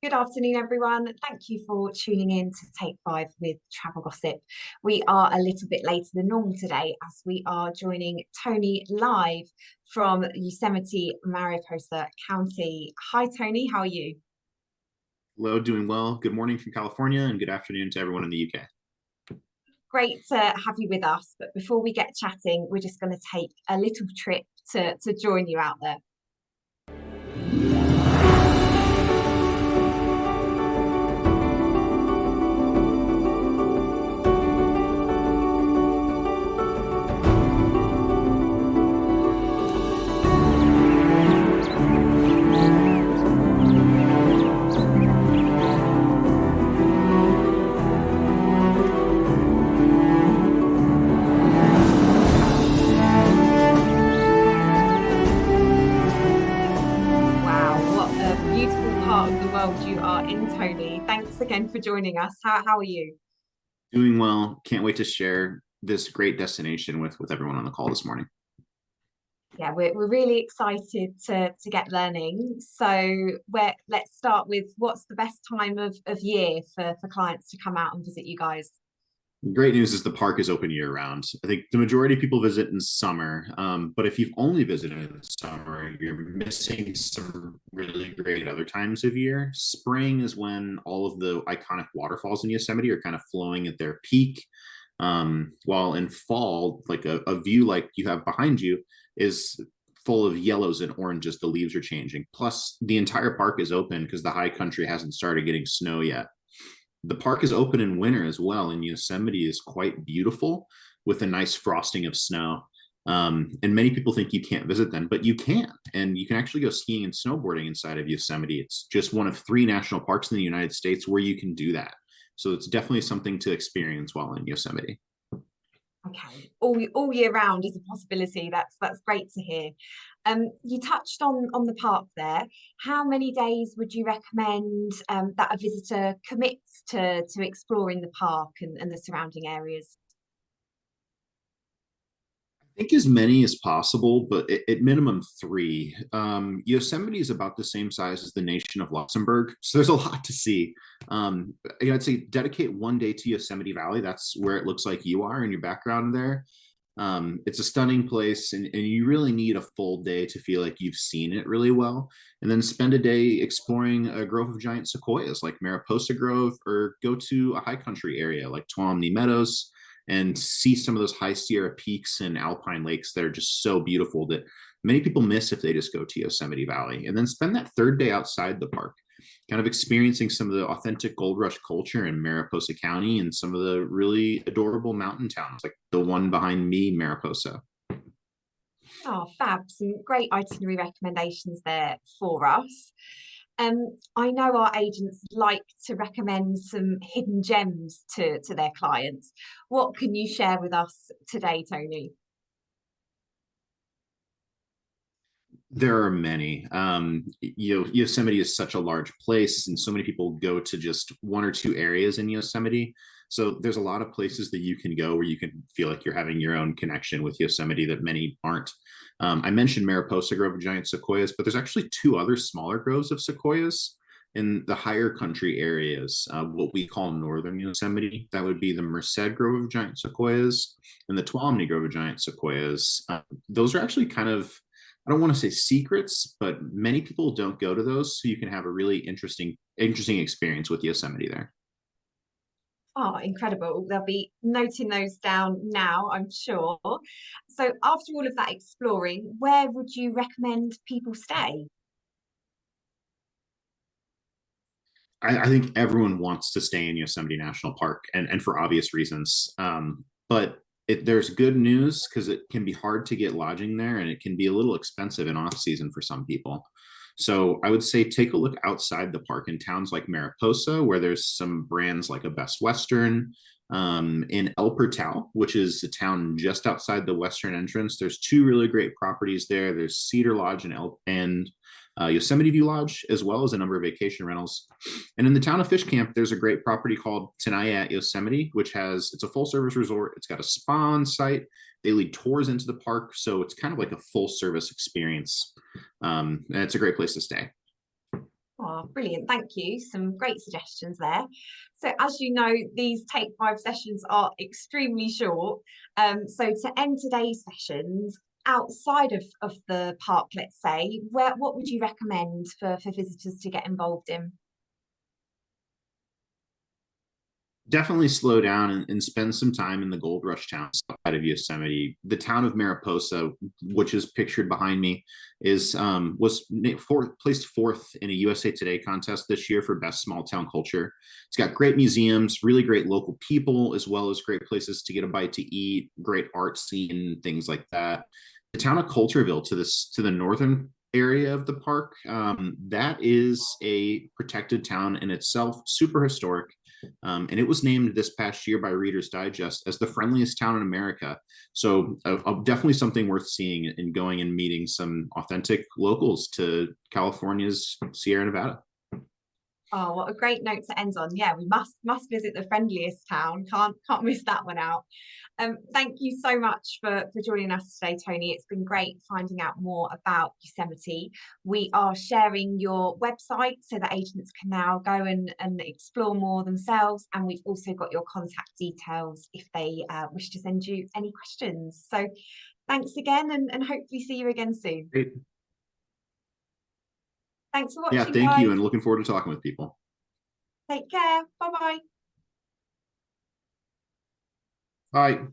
Good afternoon, everyone. Thank you for tuning in to Take Five with Travel Gossip. We are a little bit later than normal today as we are joining Tony live from Yosemite, Mariposa County. Hi, Tony. How are you? Hello, doing well. Good morning from California and good afternoon to everyone in the UK. Great to have you with us. But before we get chatting, we're just going to take a little trip to join you out there. Wow, what a beautiful part of the world you are in, Tony. Thanks again for joining us. How are you? Doing well. Can't wait to share this great destination with everyone on the call this morning. Yeah, we're really excited to get learning. So let's start with what's the best time of year for clients to come out and visit you guys? Great news is the park is open year round. I think the majority of people visit in summer, but if you've only visited in the summer, you're missing some really great other times of year. Spring is when all of the iconic waterfalls in Yosemite are kind of flowing at their peak. While in fall, like a view like you have behind you is full of yellows and oranges. The leaves are changing. Plus, the entire park is open because the high country hasn't started getting snow yet. The park is open in winter as well, and Yosemite is quite beautiful with a nice frosting of snow. And many people think you can't visit them, but you can. And you can actually go skiing and snowboarding inside of Yosemite. It's just one of three national parks in the United States where you can do that. So it's definitely something to experience while in Yosemite. Okay, all year round is a possibility. That's great to hear. You touched on the park there. How many days would you recommend that a visitor commits to exploring the park and the surrounding areas? Think as many as possible, but at minimum three. Yosemite is about the same size as the nation of Luxembourg, so there's a lot to see. I'd say dedicate one day to Yosemite Valley. That's where it looks like you are in your background there. It's a stunning place, and you really need a full day to feel like you've seen it really well. And then spend a day exploring a grove of giant sequoias like Mariposa Grove, or go to a high country area like Tuolumne Meadows and see some of those high Sierra peaks and alpine lakes that are just so beautiful that many people miss if they just go to Yosemite Valley. And then spend that third day outside the park, kind of experiencing some of the authentic gold rush culture in Mariposa County and some of the really adorable mountain towns, like the one behind me, Mariposa. Oh, fab. Some great itinerary recommendations there for us. I know our agents like to recommend some hidden gems to their clients. What can you share with us today, Tony? There are many. Yosemite is such a large place, and so many people go to just one or two areas in Yosemite. So there's a lot of places that you can go where you can feel like you're having your own connection with Yosemite that many aren't. I mentioned Mariposa Grove of giant sequoias, but there's actually two other smaller groves of sequoias in the higher country areas, what we call northern Yosemite. That would be the Merced Grove of giant sequoias and the Tuolumne Grove of giant sequoias. Those are actually kind of, I don't want to say secrets, but many people don't go to those, so you can have a really interesting experience with Yosemite there. Oh, incredible. They'll be noting those down now, I'm sure. So after all of that exploring, where would you recommend people stay? I think everyone wants to stay in Yosemite National Park, and for obvious reasons. But there's good news because it can be hard to get lodging there, and it can be a little expensive in off season for some people. So I would say take a look outside the park in towns like Mariposa, where there's some brands like a Best Western. In El Portal, which is a town just outside the western entrance, there's two really great properties there. There's Cedar Lodge and Yosemite View Lodge, as well as a number of vacation rentals. And in the town of Fish Camp, there's a great property called Tenaya at Yosemite, which it's a full service resort. It's got a spa on site. They lead tours into the park, so it's kind of like a full service experience. And it's a great place to stay. Oh, Oh, brilliant. Thank you. Some great suggestions there. So as you know, these Take 5 sessions are extremely short. So to end today's sessions, outside of the park, let's say, what would you recommend for visitors to get involved in? Definitely slow down and spend some time in the gold rush towns outside of Yosemite. The town of Mariposa, which is pictured behind me, is placed fourth in a USA Today contest this year for best small town culture. It's got great museums, really great local people, as well as great places to get a bite to eat, great art scene, things like that. The town of Coulterville to the northern area of the park, that is a protected town in itself, super historic. And it was named this past year by Reader's Digest as the friendliest town in America. So definitely something worth seeing and going and meeting some authentic locals to California's Sierra Nevada. Oh, what a great note to end on. Yeah, we must visit the friendliest town. Can't miss that one out. Thank you so much for joining us today, Tony. It's been great finding out more about Yosemite. We are sharing your website so that agents can now go and explore more themselves. And we've also got your contact details if they wish to send you any questions. So thanks again and hopefully see you again soon. Great. Thanks for Yeah, watching, thank you. guys. And looking forward to talking with people. Take care. Bye bye. Bye.